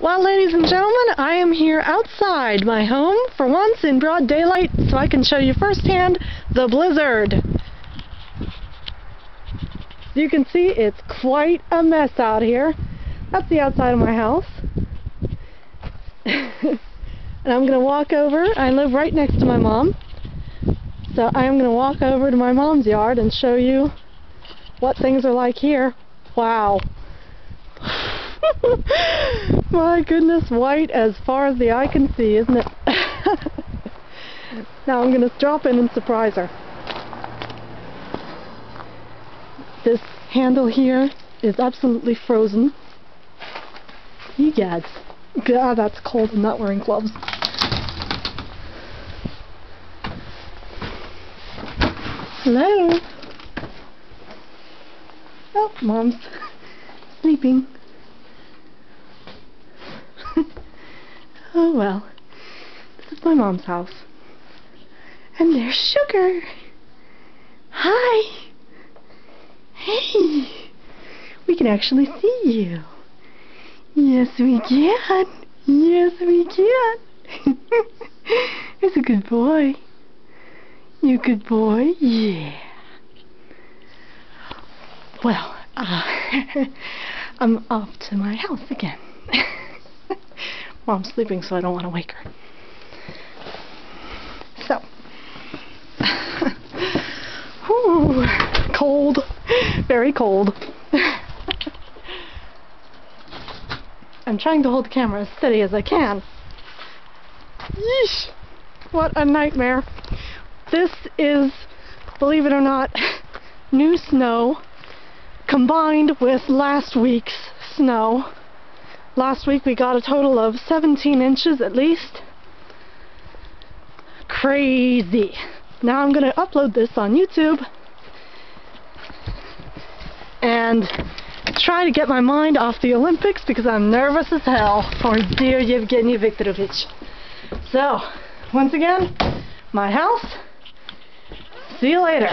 Well, ladies and gentlemen, I am here outside my home for once in broad daylight so I can show you firsthand the blizzard. As you can see, it's quite a mess out here. That's the outside of my house. And I'm going to walk over. I live right next to my mom. So I am going to walk over to my mom's yard and show you what things are like here. Wow. My goodness, white as far as the eye can see, isn't it? Now I'm going to drop in and surprise her. This handle here is absolutely frozen. You guys. God, that's cold. I'm not wearing gloves. Hello? Oh, Mom's sleeping. Oh well. This is my mom's house. And there's Sugar. Hi. Hey. We can actually see you. Yes, we can. Yes, we can. He's a good boy. You good boy? Yeah. Well, I'm off to my house again. Mom's sleeping, so I don't want to wake her. So. Whew, cold. Very cold. I'm trying to hold the camera as steady as I can. Yeesh! What a nightmare. This is, believe it or not, new snow combined with last week's snow. Last week we got a total of 17 inches at least. Crazy. Now I'm going to upload this on YouTube and try to get my mind off the Olympics because I'm nervous as hell for dear Yevgeny Viktorovich. So, once again, my house. See you later.